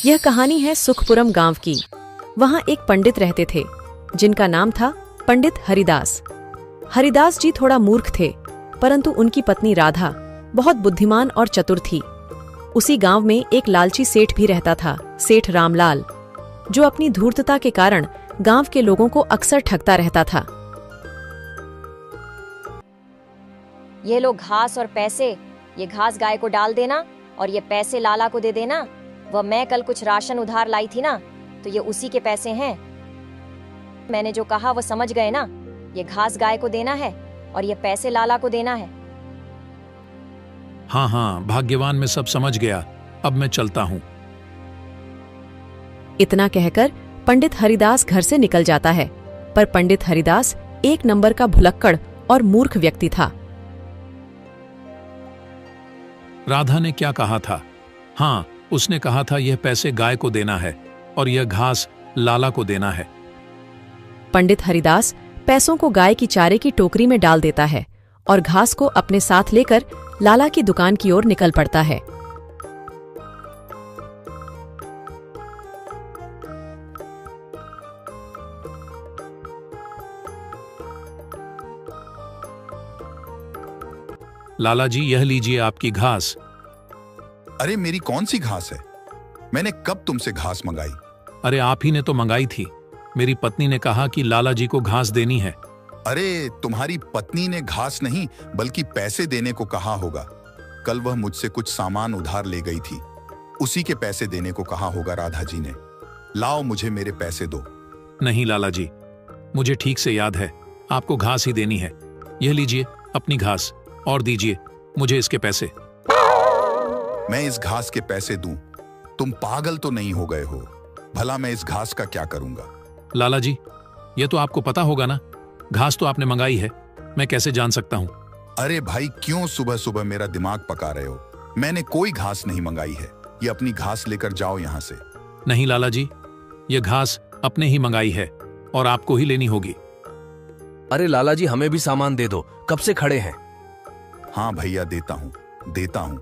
यह कहानी है सुखपुरम गांव की। वहां एक पंडित रहते थे जिनका नाम था पंडित हरिदास। हरिदास जी थोड़ा मूर्ख थे, परंतु उनकी पत्नी राधा बहुत बुद्धिमान और चतुर थी। उसी गांव में एक लालची सेठ भी रहता था, सेठ रामलाल, जो अपनी धूर्तता के कारण गांव के लोगों को अक्सर ठगता रहता था। ये लो घास और पैसे, ये घास गाय को डाल देना और ये पैसे लाला को दे देना। वह मैं कल कुछ राशन उधार लाई थी ना, तो ये उसी के पैसे हैं। मैंने जो कहा वो समझ गए ना? ये घास गाय को देना है और ये पैसे लाला को देना है। हाँ हाँ, भाग्यवान, मैं सब समझ गया। अब मैं चलता हूँ। इतना कहकर पंडित हरिदास घर से निकल जाता है। पर पंडित हरिदास एक नंबर का भुलक्कड़ और मूर्ख व्यक्ति था। राधा ने क्या कहा था? हाँ, उसने कहा था यह पैसे गाय को देना है और यह घास लाला को देना है। पंडित हरिदास पैसों को गाय की चारे की टोकरी में डाल देता है और घास को अपने साथ लेकर लाला की दुकान की ओर निकल पड़ता है। लाला जी, यह लीजिए आपकी घास। अरे मेरी कौन सी घास है? मैंने कब तुमसे घास मंगाई? अरे आप ही ने तो मंगाई थी। मेरी पत्नी ने कहा कि लाला जी को घास देनी है। अरे तुम्हारी पत्नी ने घास नहीं बल्कि पैसे देने को कहा होगा। कल वह मुझसे कुछ सामान उधार ले गई थी, उसी के पैसे देने को कहा होगा राधा जी ने। लाओ, मुझे मेरे पैसे दो। नहीं लाला जी, मुझे ठीक से याद है, आपको घास ही देनी है। यह लीजिए अपनी घास और दीजिए मुझे इसके पैसे। मैं इस घास के पैसे दूं? तुम पागल तो नहीं हो गए हो? भला मैं इस घास का क्या करूंगा? लाला जी, यह तो आपको पता होगा ना, घास तो आपने मंगाई है, मैं कैसे जान सकता हूं? अरे भाई, क्यों सुबह सुबह मेरा दिमाग पका रहे हो? मैंने कोई घास नहीं मंगाई है। ये अपनी घास लेकर जाओ यहां से। नहीं लाला जी, यह घास अपने ही मंगाई है और आपको ही लेनी होगी। अरे लाला जी, हमें भी सामान दे दो, कब से खड़े हैं। हाँ भैया, देता हूं।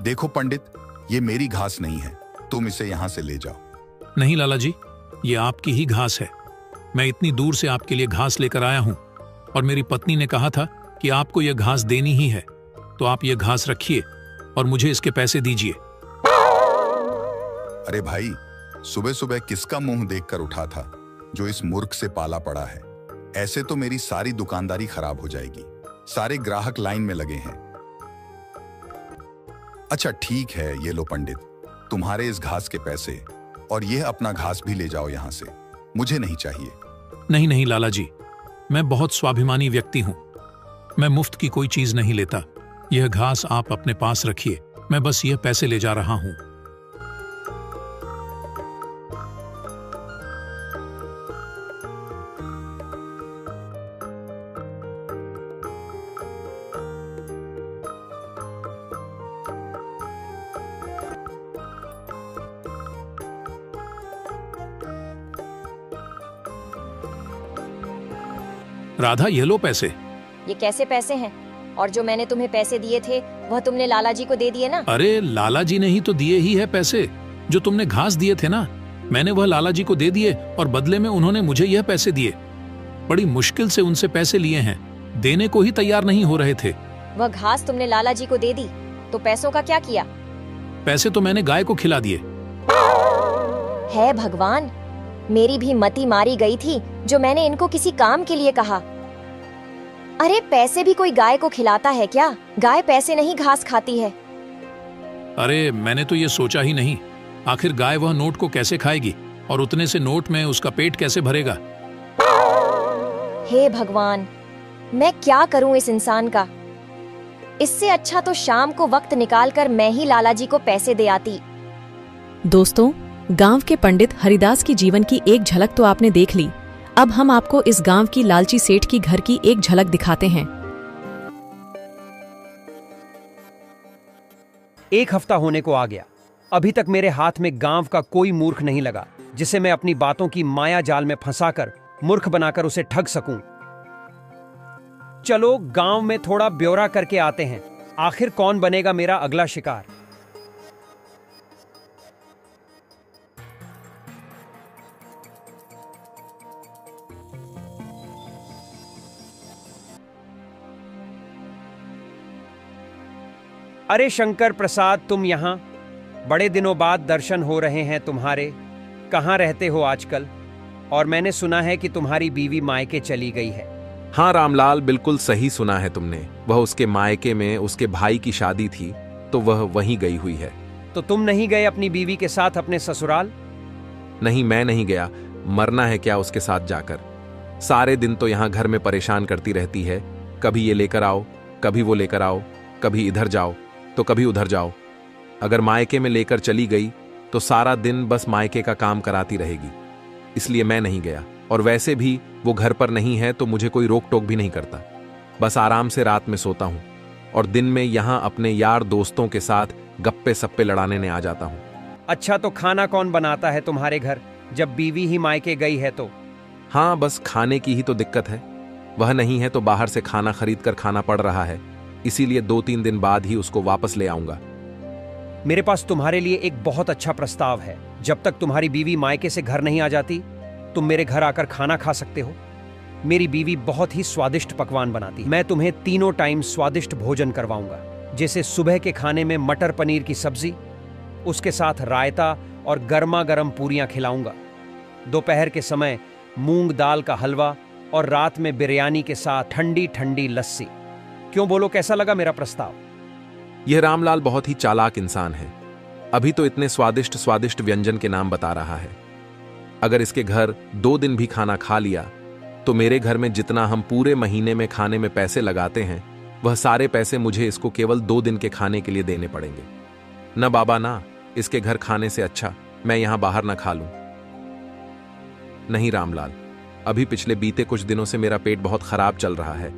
देखो पंडित, ये मेरी घास नहीं है, तुम इसे यहां से ले जाओ। नहीं लाला जी, ये आपकी ही घास है। मैं इतनी दूर से आपके लिए घास लेकर आया हूं और मेरी पत्नी ने कहा था कि आपको यह घास देनी ही है, तो आप यह घास रखिए और मुझे इसके पैसे दीजिए। अरे भाई, सुबह सुबह किसका मुंह देखकर उठा था जो इस मूर्ख से पाला पड़ा है? ऐसे तो मेरी सारी दुकानदारी खराब हो जाएगी। सारे ग्राहक लाइन में लगे हैं। अच्छा ठीक है, ये लो पंडित, तुम्हारे इस घास के पैसे, और यह अपना घास भी ले जाओ यहां से, मुझे नहीं चाहिए। नहीं नहीं लाला जी, मैं बहुत स्वाभिमानी व्यक्ति हूं, मैं मुफ्त की कोई चीज नहीं लेता। यह घास आप अपने पास रखिए, मैं बस यह पैसे ले जा रहा हूं। राधा, ये लो पैसे। ये कैसे पैसे हैं? और जो मैंने तुम्हें पैसे दिए थे वह तुमने लाला जी को दे दिए ना? अरे लाला जी ने ही तो दिए ही है पैसे। जो तुमने घास दिए थे ना, मैंने वह लाला जी को दे दिए और बदले में उन्होंने मुझे यह पैसे दिए। बड़ी मुश्किल से उनसे पैसे लिए हैं, देने को ही तैयार नहीं हो रहे थे। वह घास तुमने लाला जी को दे दी, तो पैसों का क्या किया? पैसे तो मैंने गाय को खिला दिए। है भगवान, मेरी भी मति मारी गई थी जो मैंने इनको किसी काम के लिए कहा। अरे पैसे भी कोई गाय को खिलाता है क्या? गाय पैसे नहीं घास खाती है। अरे मैंने तो ये सोचा ही नहीं, आखिर गाय वह नोट को कैसे खाएगी और उतने से नोट में उसका पेट कैसे भरेगा? हे भगवान, मैं क्या करूं इस इंसान का? इससे अच्छा तो शाम को वक्त निकालकर मैं ही लाला जी को पैसे दे आती। दोस्तों, गांव के पंडित हरिदास की जीवन की एक झलक तो आपने देख ली। अब हम आपको इस गांव की लालची सेठ की घर की एक झलक दिखाते हैं। एक हफ्ता होने को आ गया, अभी तक मेरे हाथ में गांव का कोई मूर्ख नहीं लगा जिसे मैं अपनी बातों की माया जाल में फंसाकर मूर्ख बनाकर उसे ठग सकूं। चलो गांव में थोड़ा ब्यौरा करके आते हैं, आखिर कौन बनेगा मेरा अगला शिकार। अरे शंकर प्रसाद, तुम यहाँ? बड़े दिनों बाद दर्शन हो रहे हैं तुम्हारे। कहाँ रहते हो आजकल? और मैंने सुना है कि तुम्हारी बीवी मायके चली गई है। हाँ रामलाल, बिल्कुल सही सुना है तुमने। वह उसके मायके में उसके भाई की शादी थी, तो वह वहीं गई हुई है। तो तुम नहीं गए अपनी बीवी के साथ अपने ससुराल? नहीं, मैं नहीं गया। मरना है क्या उसके साथ जाकर? सारे दिन तो यहाँ घर में परेशान करती रहती है। कभी ये लेकर आओ, कभी वो लेकर आओ, कभी इधर जाओ तो कभी उधर जाओ। अगर मायके में लेकर चली गई तो सारा दिन बस मायके का काम कराती रहेगी। इसलिए मैं नहीं गया। और वैसे भी वो घर पर नहीं है तो मुझे कोई रोक टोक भी नहीं करता। बस आराम से रात में सोता हूँ और दिन में यहाँ अपने यार दोस्तों के साथ गप्पे सप्पे लड़ाने ने आ जाता हूँ। अच्छा, तो खाना कौन बनाता है तुम्हारे घर जब बीवी ही मायके गई है तो? हाँ, बस खाने की ही तो दिक्कत है। वह नहीं है तो बाहर से खाना खरीद कर खाना पड़ रहा है। इसीलिए 2-3 दिन बाद ही उसको वापस ले आऊंगा। मेरे पास तुम्हारे लिए एक बहुत अच्छा प्रस्ताव है। जब तक तुम्हारी बीवी मायके से घर नहीं आ जाती, तुम मेरे घर आकर खाना खा सकते हो। मेरी बीवी बहुत ही स्वादिष्ट पकवान बनाती है। मैं तुम्हें तीनों टाइम स्वादिष्ट भोजन करवाऊंगा। जैसे सुबह के खाने में मटर पनीर की सब्जी, उसके साथ रायता और गर्मा गर्म पूरियां खिलाऊंगा। दोपहर के समय मूंग दाल का हलवा और रात में बिरयानी के साथ ठंडी ठंडी लस्सी। क्यों, बोलो कैसा लगा मेरा प्रस्ताव? यह रामलाल बहुत ही चालाक इंसान है। अभी तो इतने स्वादिष्ट स्वादिष्ट व्यंजन के नाम बता रहा है। अगर इसके घर 2 दिन भी खाना खा लिया तो मेरे घर में जितना हम पूरे महीने में खाने में पैसे लगाते हैं, वह सारे पैसे मुझे इसको केवल 2 दिन के खाने के लिए देने पड़ेंगे। न बाबा ना, इसके घर खाने से अच्छा मैं यहां बाहर ना खा लूं। नहीं रामलाल, अभी पिछले बीते कुछ दिनों से मेरा पेट बहुत खराब चल रहा है,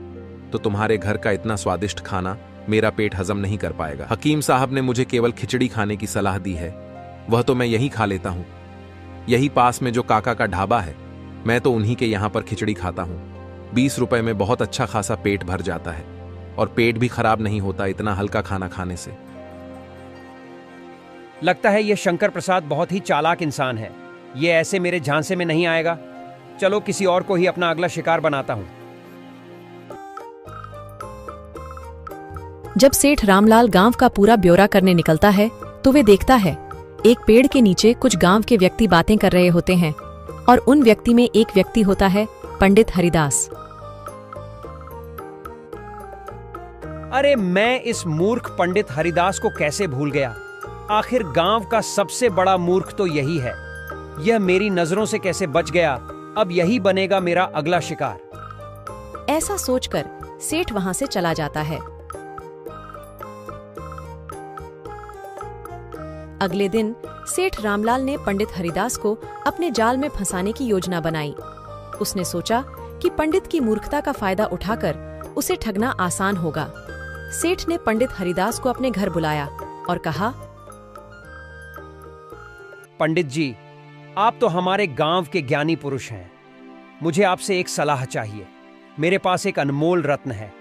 तो तुम्हारे घर का इतना स्वादिष्ट खाना मेरा पेट हजम नहीं कर पाएगा। हकीम साहब ने मुझे केवल खिचड़ी खाने की सलाह दी है, वह तो मैं यही खा लेता हूं। यही पास में जो काका का ढाबा है, मैं तो उन्हीं के यहां पर खिचड़ी खाता हूं। 20 रुपए में बहुत अच्छा खासा पेट भर जाता है और पेट भी खराब नहीं होता इतना हल्का खाना खाने से। लगता है यह शंकर प्रसाद बहुत ही चालाक इंसान है। यह ऐसे मेरे झांसे में नहीं आएगा। चलो किसी और को ही अपना अगला शिकार बनाता हूं। जब सेठ रामलाल गांव का पूरा ब्यौरा करने निकलता है तो वे देखता है एक पेड़ के नीचे कुछ गांव के व्यक्ति बातें कर रहे होते हैं और उन व्यक्ति में एक व्यक्ति होता है पंडित हरिदास। अरे मैं इस मूर्ख पंडित हरिदास को कैसे भूल गया। आखिर गांव का सबसे बड़ा मूर्ख तो यही है। यह मेरी नजरों से कैसे बच गया। अब यही बनेगा मेरा अगला शिकार। ऐसा सोचकर सेठ वहां से चला जाता है। अगले दिन सेठ रामलाल ने पंडित हरिदास को अपने जाल में फंसाने की योजना बनाई। उसने सोचा कि पंडित की मूर्खता का फायदा उठाकर उसे ठगना आसान होगा। सेठ ने पंडित हरिदास को अपने घर बुलाया और कहा, पंडित जी, आप तो हमारे गांव के ज्ञानी पुरुष हैं। मुझे आपसे एक सलाह चाहिए। मेरे पास एक अनमोल रत्न है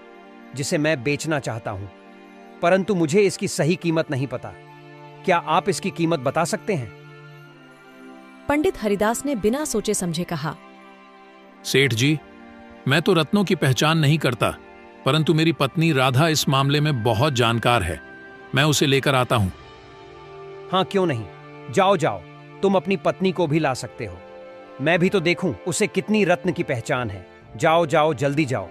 जिसे मैं बेचना चाहता हूं, परंतु मुझे इसकी सही कीमत नहीं पता। क्या आप इसकी कीमत बता सकते हैं? पंडित हरिदास ने बिना सोचे समझे कहा, सेठ जी, मैं तो रत्नों की पहचान नहीं करता, परंतु मेरी पत्नी राधा इस मामले में बहुत जानकार है। मैं उसे लेकर आता हूं। हाँ, क्यों नहीं। जाओ जाओ, तुम अपनी पत्नी को भी ला सकते हो। मैं भी तो देखूं उसे कितनी रत्न की पहचान है। जाओ जाओ, जल्दी जाओ।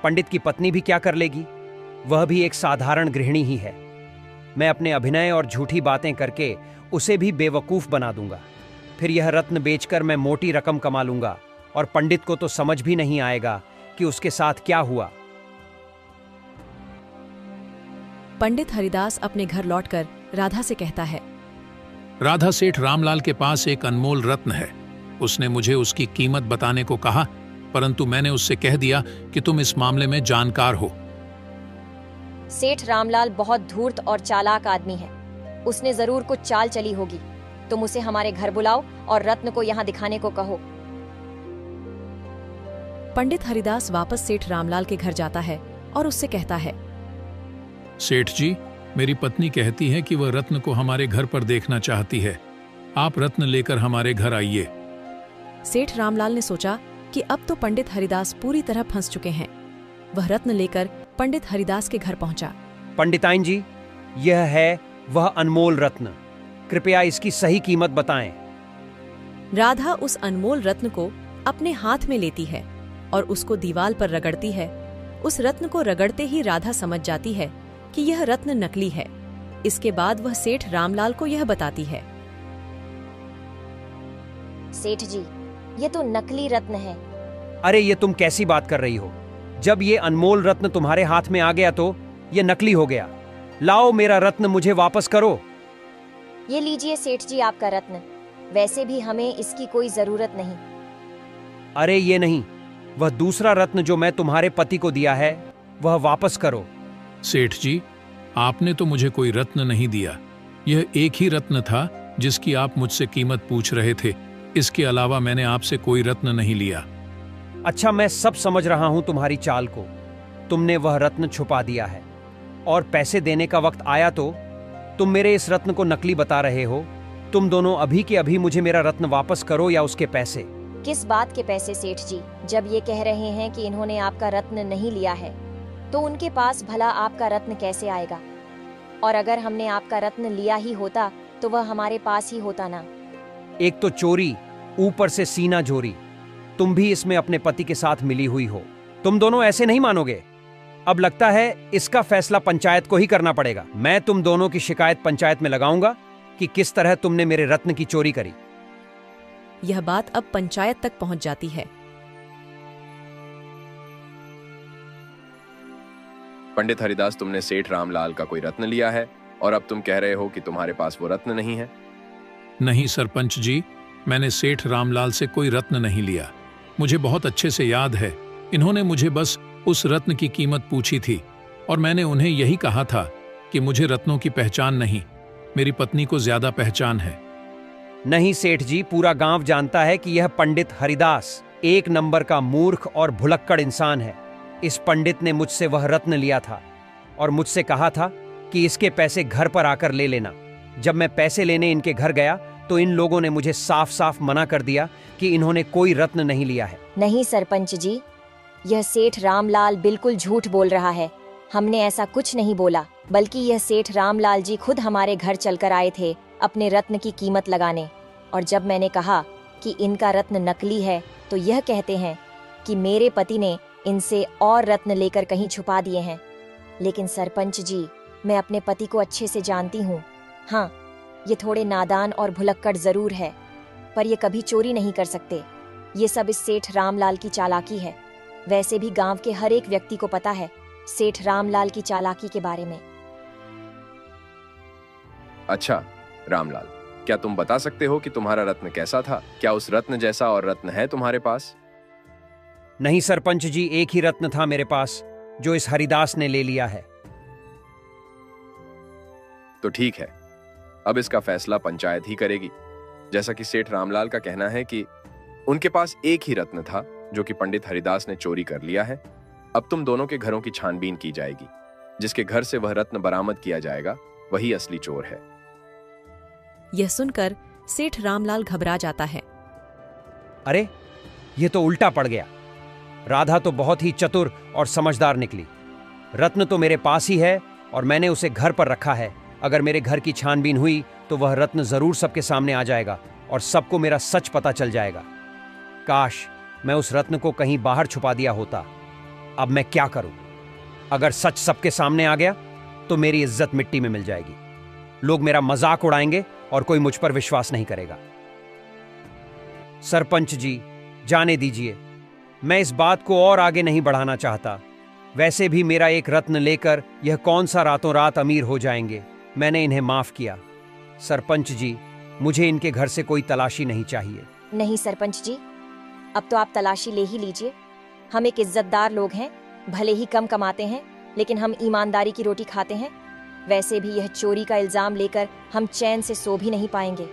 पंडित की पत्नी भी क्या कर लेगी? वह भी एक साधारण गृहिणी ही है। मैं अपने अभिनय और झूठी बातें करके उसे भी बेवकूफ बना दूंगा। फिर यह रत्न बेचकर मैं मोटी रकम कमा लूंगा और पंडित को तो समझ भी नहीं आएगा कि उसके साथ क्या हुआ। पंडित हरिदास अपने घर लौटकर राधा से कहता है, राधा, सेठ रामलाल के पास एक अनमोल रत्न है। उसने मुझे उसकी कीमत बताने को कहा, परंतु मैंने उससे कह दिया कि तुम इस मामले में जानकार हो। सेठ रामलाल बहुत धूर्त और चालाक आदमी है। उसने जरूर कुछ चाल चली होगी। तुम उसे हमारे घर बुलाओ और रत्न को यहाँ दिखाने को कहो। पंडित हरिदास वापस सेठ रामलाल के घर जाता है और उससे कहता है, सेठ जी, मेरी पत्नी कहती है कि वह रत्न को हमारे घर पर देखना चाहती है। आप रत्न लेकर हमारे घर आइए। सेठ रामलाल ने सोचा कि अब तो पंडित हरिदास पूरी तरह फंस चुके हैं। वह रत्न लेकर पंडित हरिदास के घर पहुंचा। पंडिताइन जी, यह है वह अनमोल रत्न। कृपया इसकी सही कीमत बताएं। राधा उस अनमोल रत्न को अपने हाथ में लेती है और उसको दीवार पर रगड़ती है। उस रत्न को रगड़ते ही राधा समझ जाती है कि यह रत्न नकली है। इसके बाद वह सेठ रामलाल को यह बताती है। सेठ जी, ये तो नकली रत्न है। अरे ये तुम कैसी बात कर रही हो? जब ये अनमोल रत्न तुम्हारे हाथ में आ गया तो ये नकली हो गया। लाओ मेरा रत्न मुझे वापस करो। ये लीजिए सेठ जी आपका रत्न। वैसे भी हमें इसकी कोई जरूरत नहीं। अरे ये नहीं, वह दूसरा रत्न जो मैं तुम्हारे पति को दिया है वह वापस करो। सेठ जी, आपने तो मुझे कोई रत्न नहीं दिया। यह एक ही रत्न था जिसकी आप मुझसे कीमत पूछ रहे थे। इसके अलावा मैंने आपसे कोई रत्न नहीं लिया। अच्छा, मैं सब समझ रहा हूं तुम्हारी चाल को। तुमने वह रत्न छुपा दिया है और पैसे देने का वक्त आया तो तुम मेरे इस रत्न को नकली बता रहे हो। तुम दोनों अभी के अभी मुझे मेरा रत्न वापस करो या उसके पैसे। किस बात के पैसे सेठ जी? जब ये कह रहे हैं कि इन्होंने आपका रत्न नहीं लिया है तो उनके पास भला आपका रत्न कैसे आएगा? और अगर हमने आपका रत्न लिया ही होता तो वह हमारे पास ही होता ना। एक तो चोरी, ऊपर से सीना जोरी। तुम भी इसमें अपने पति के साथ मिली हुई हो। तुम दोनों ऐसे नहीं मानोगे। अब लगता है इसका फैसला पंचायत को ही करना पड़ेगा। मैं तुम दोनों की शिकायत पंचायत में लगाऊंगा कि किस तरह तुमने मेरे रत्न की चोरी करी। यह बात अब पंचायत तक पहुंच जाती है। पंडित हरिदास, तुमने सेठ रामलाल का कोई रत्न लिया है और अब तुम कह रहे हो कि तुम्हारे पास वो रत्न नहीं है। नहीं सरपंच जी, मैंने सेठ रामलाल से कोई रत्न नहीं लिया। मुझे बहुत अच्छे से याद है, इन्होंने मुझे बस उस रत्न की कीमत पूछी थी और मैंने उन्हें यही कहा था कि मुझे रत्नों की पहचान नहीं, मेरी पत्नी को ज्यादा पहचान है। नहीं सेठ जी, पूरा गांव जानता है कि यह पंडित हरिदास एक नंबर का मूर्ख और भुलक्कड़ इंसान है। इस पंडित ने मुझसे वह रत्न लिया था और मुझसे कहा था कि इसके पैसे घर पर आकर ले लेना। जब मैं पैसे लेने इनके घर गया तो इन लोगों ने मुझे साफ साफ मना कर दिया कि इन्होंने कोई रत्न नहीं लिया है। नहीं सरपंच जी, यह सेठ रामलाल बिल्कुल झूठ बोल रहा है। हमने ऐसा कुछ नहीं बोला, बल्कि यह सेठ रामलाल जी खुद हमारे घर चलकर आए थे अपने रत्न की कीमत लगाने। और जब मैंने कहा कि इनका रत्न नकली है तो यह कहते हैं कि मेरे पति ने इनसे और रत्न लेकर कहीं छुपा दिए हैं। लेकिन सरपंच जी, मैं अपने पति को अच्छे से जानती हूँ। हाँ, ये थोड़े नादान और भुलक्कड़ जरूर है, पर ये कभी चोरी नहीं कर सकते। ये सब इस सेठ रामलाल की चालाकी है। वैसे भी गांव के हर एक व्यक्ति को पता है सेठ रामलाल की चालाकी के बारे में। अच्छा रामलाल, क्या तुम बता सकते हो कि तुम्हारा रत्न कैसा था? क्या उस रत्न जैसा और रत्न है तुम्हारे पास? नहीं सरपंच जी, एक ही रत्न था मेरे पास जो इस हरिदास ने ले लिया है। तो ठीक है, अब इसका फैसला पंचायत ही करेगी। जैसा कि सेठ रामलाल का कहना है कि उनके पास एक ही रत्न था जो कि पंडित हरिदास ने चोरी कर लिया है। अब तुम दोनों के घरों की छानबीन की जाएगी। जिसके घर से वह रत्न बरामद किया जाएगा वही असली चोर है। यह सुनकर सेठ रामलाल घबरा जाता है। अरे ये तो उल्टा पड़ गया। राधा तो बहुत ही चतुर और समझदार निकली। रत्न तो मेरे पास ही है और मैंने उसे घर पर रखा है। अगर मेरे घर की छानबीन हुई तो वह रत्न जरूर सबके सामने आ जाएगा और सबको मेरा सच पता चल जाएगा। काश मैं उस रत्न को कहीं बाहर छुपा दिया होता। अब मैं क्या करूं? अगर सच सबके सामने आ गया तो मेरी इज्जत मिट्टी में मिल जाएगी। लोग मेरा मजाक उड़ाएंगे और कोई मुझ पर विश्वास नहीं करेगा। सरपंच जी, जाने दीजिए। मैं इस बात को और आगे नहीं बढ़ाना चाहता। वैसे भी मेरा एक रत्न लेकर यह कौन सा रातों रात अमीर हो जाएंगे। मैंने इन्हें माफ किया। सरपंच जी, मुझे इनके घर से कोई तलाशी नहीं चाहिए। नहीं सरपंच जी, अब तो आप तलाशी ले ही लीजिए। हम एक इज्जतदार लोग हैं, भले ही कम कमाते हैं लेकिन हम ईमानदारी की रोटी खाते हैं। वैसे भी यह चोरी का इल्जाम लेकर हम चैन से सो भी नहीं पाएंगे।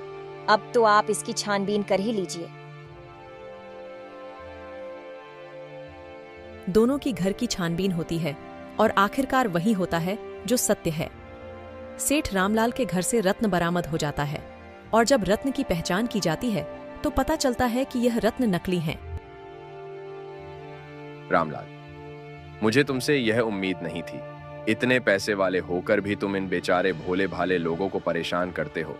अब तो आप इसकी छानबीन कर ही लीजिए। दोनों की घर की छानबीन होती है और आखिरकार वही होता है जो सत्य है। सेठ रामलाल के घर से रत्न बरामद हो जाता है और जब रत्न की पहचान की जाती है तो पता चलता है कि यह रत्न नकली हैं। रामलाल, मुझे तुमसे यह उम्मीद नहीं थी। इतने पैसे वाले होकर भी तुम इन बेचारे भोले भाले लोगों को परेशान करते हो,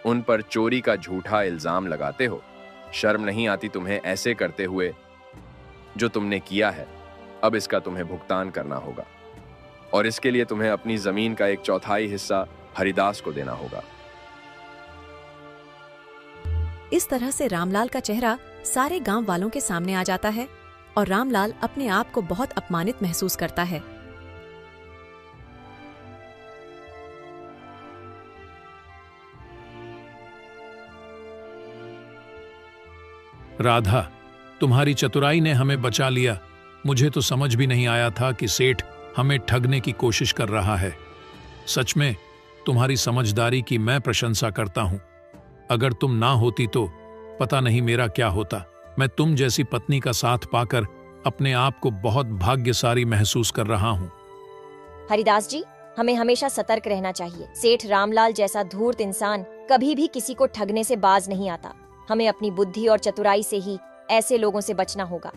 उन पर चोरी का झूठा इल्जाम लगाते हो। शर्म नहीं आती तुम्हें ऐसे करते हुए? जो तुमने किया है अब इसका तुम्हें भुगतान करना होगा, और इसके लिए तुम्हें अपनी जमीन का 1/4 हिस्सा हरिदास को देना होगा। इस तरह से रामलाल का चेहरा सारे गांव वालों के सामने आ जाता है और रामलाल अपने आप को बहुत अपमानित महसूस करता है। राधा, तुम्हारी चतुराई ने हमें बचा लिया। मुझे तो समझ भी नहीं आया था कि सेठ हमें ठगने की कोशिश कर रहा है। सच में तुम्हारी समझदारी की मैं प्रशंसा करता हूं। अगर तुम ना होती तो पता नहीं मेरा क्या होता। मैं तुम जैसी पत्नी का साथ पाकर अपने आप को बहुत भाग्यशाली महसूस कर रहा हूं। हरिदास जी, हमें हमेशा सतर्क रहना चाहिए। सेठ रामलाल जैसा धूर्त इंसान कभी भी किसी को ठगने से बाज नहीं आता। हमें अपनी बुद्धि और चतुराई से ही ऐसे लोगों से बचना होगा।